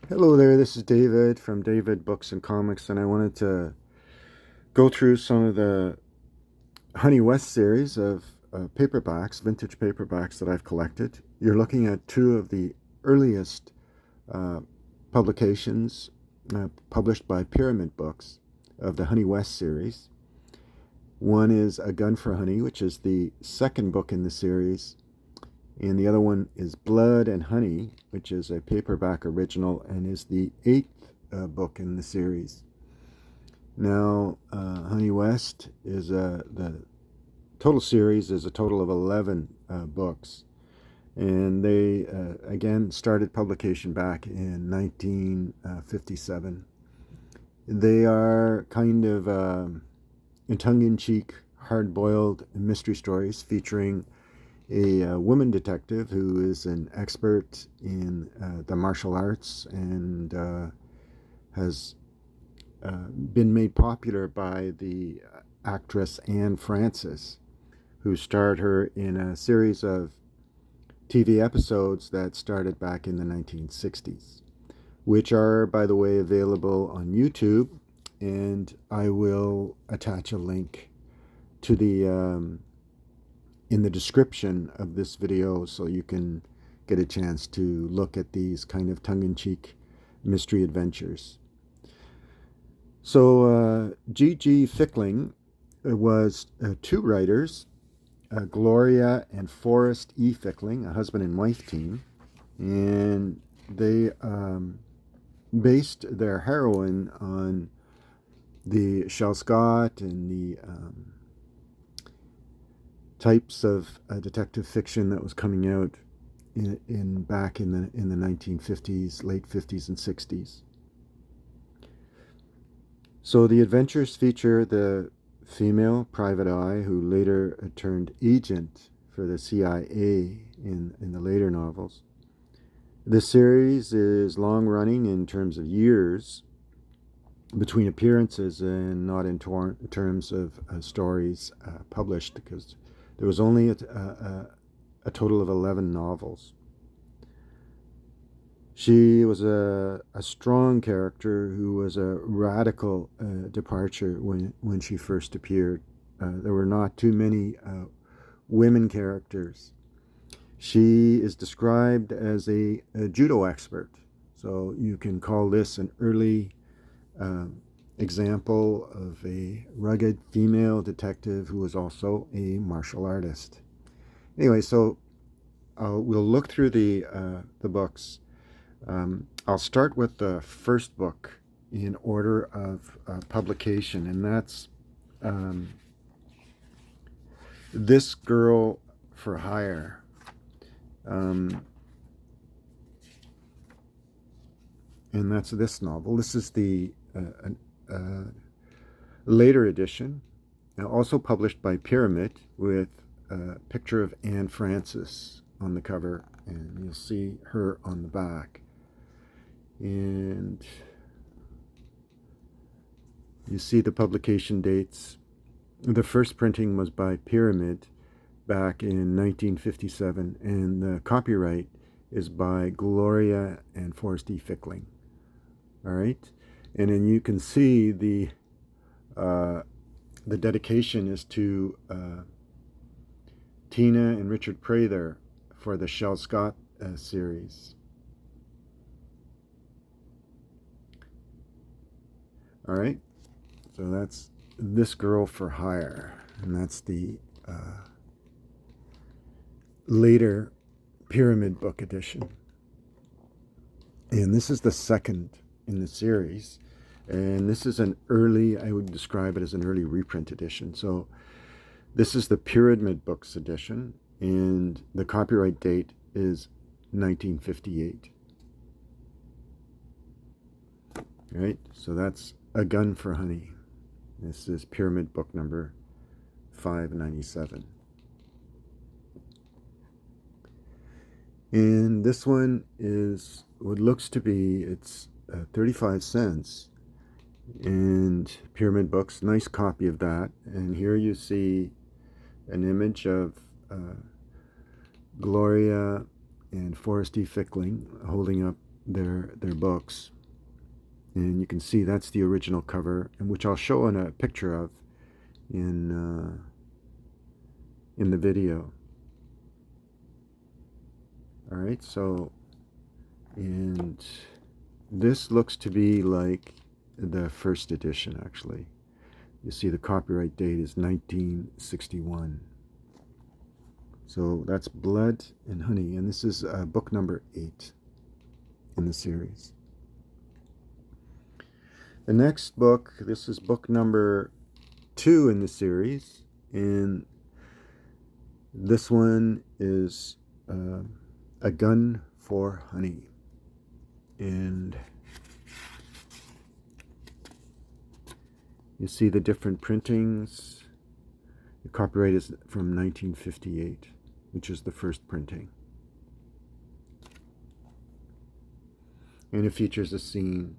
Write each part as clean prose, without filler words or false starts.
Hello there, this is David from David Books and Comics, and I wanted to go through some of the Honey West series of paperbacks, vintage paperbacks that I've collected. You're looking at two of the earliest uh, publications published by Pyramid Books of the Honey West series. One is A Gun for Honey, which is the second book in the series, and the other one is Blood and Honey, which is a paperback original and is the eighth book in the series. Now, Honey West is the total series is a total of 11 books, and they again started publication back in 1957. They are kind of tongue-in-cheek, hard-boiled mystery stories featuring a woman detective who is an expert in the martial arts and has been made popular by the actress Anne Francis, who starred her in a series of TV episodes that started back in the 1960s, which are, by the way, available on YouTube. And I will attach a link to the in the description of this video so you can get a chance to look at these kind of tongue-in-cheek mystery adventures. So G G Fickling was two writers, Gloria and Forrest Fickling, a husband and wife team, and they based their heroine on the Shel Scott and the types of detective fiction that was coming out back in the 1950s, late 50s and 60s. So the adventures feature the female private eye who later turned agent for the CIA in the later novels. This series is long running in terms of years between appearances and not in terms of stories published, because there was only a total of 11 novels. She was a strong character who was a radical departure when she first appeared. There were not too many women characters. She is described as a judo expert, so you can call this an early example of a rugged female detective who was also a martial artist. Anyway, so we'll look through the books. I'll start with the first book in order of publication, and that's um, This Girl for Hire. And that's this novel. This is the later edition, also published by Pyramid, with a picture of Anne Francis on the cover, and you'll see her on the back. And you see the publication dates. The first printing was by Pyramid back in 1957, and the copyright is by Gloria and Forrest Fickling. All right, and then you can see the dedication is to Tina and Richard Prather for the Shel Scott series. All right, so that's This Girl for Hire, and that's the later Pyramid book edition. And this is the second in the series, and this is an early, I would describe it as an early reprint edition. So this is the Pyramid Books edition, and the copyright date is 1958. All right, so that's A Gun for Honey. This is Pyramid book number 597. And this one is what looks to be, it's 35 cents. And Pyramid Books, nice copy of that. And here you see an image of Gloria and Forrest Fickling holding up their books. And you can see that's the original cover, and which I'll show in a picture of in the video. All right, so, and this looks to be like the first edition, actually. You see the copyright date is 1961. So that's Blood and Honey, and this is book number 8 in the series. The next book, this is book number 2 in the series, and this one is A Gun for Honey. And you see the different printings. The copyright is from 1958, which is the first printing. And it features a scene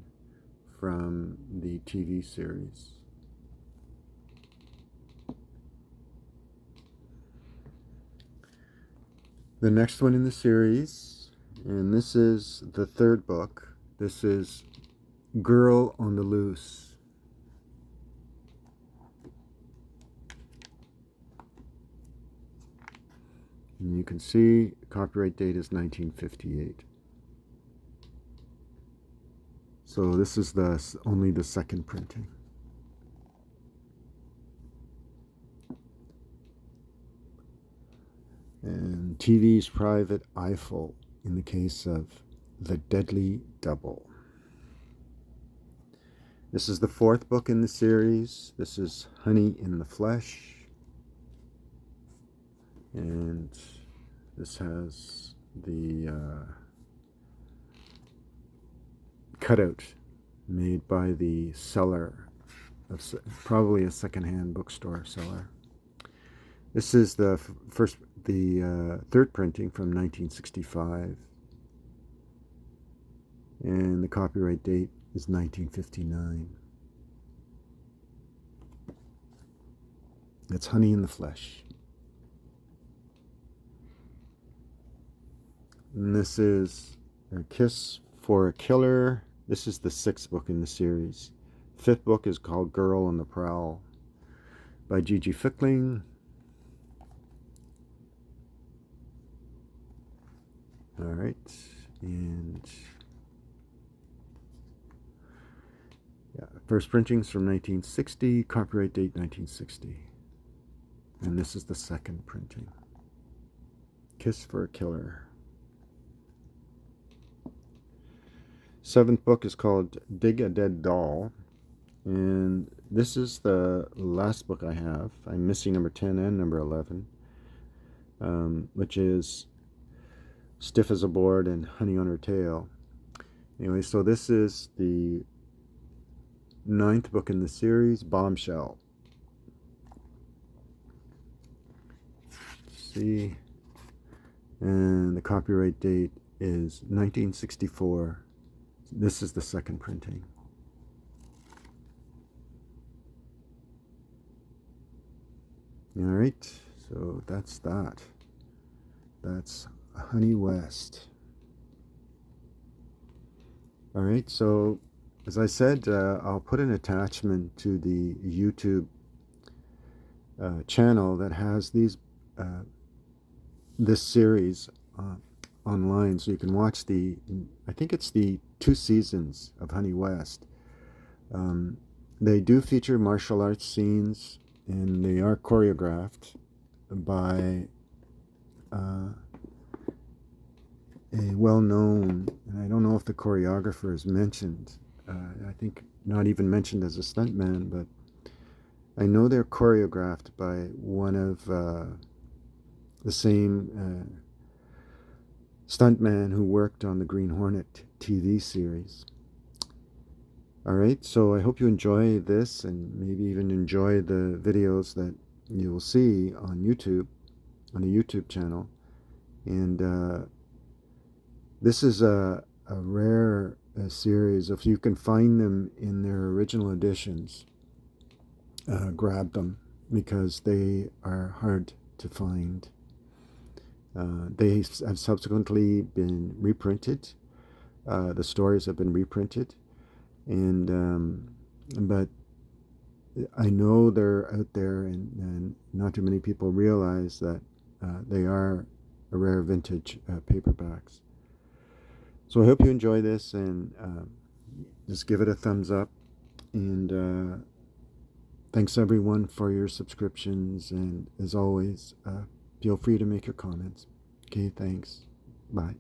from the TV series. The next one in the series, and this is the third book, this is Girl on the Loose. And you can see copyright date is 1958. So this is only the second printing. And TV's Private Eiffel in the case of The Deadly Double. This is the fourth book in the series. This is Honey in the Flesh. And this has the cutout made by the seller, probably a secondhand bookstore seller. This is the third printing from 1965, and the copyright date is 1959. That's Honey in the Flesh. And this is A Kiss for a Killer. This is the sixth book in the series. Fifth book is called Girl on the Prowl by G G Fickling. All right, and yeah, first printing's from 1960, copyright date 1960. And this is the second printing. Kiss for a Killer. Seventh book is called Dig a Dead Doll, and this is the last book I have. I'm missing number 10 and number 11, which is Stiff as a Board and Honey on Her Tail. Anyway, so this is the ninth book in the series, Bombshell. Let's see, and the copyright date is 1964. This is the second printing. All right, so that's that. That's Honey West. All right, so as I said, I'll put an attachment to the YouTube channel that has this series online, so you can watch I think it's the 2 seasons of Honey West. They do feature martial arts scenes, and they are choreographed by a well-known, and I don't know if the choreographer is mentioned, I think not even mentioned as a stuntman, but I know they're choreographed by one of the same stuntman who worked on the Green Hornet TV series. All right, so I hope you enjoy this, and maybe even enjoy the videos that you will see on YouTube, on the YouTube channel. And this is a rare series. If you can find them in their original editions, grab them, because they are hard to find. They have subsequently been reprinted The stories have been reprinted, and but I know they're out there, and not too many people realize that they are a rare vintage paperbacks. So I hope you enjoy this, and just give it a thumbs up. And thanks everyone for your subscriptions. And as always, feel free to make your comments. Okay, thanks. Bye.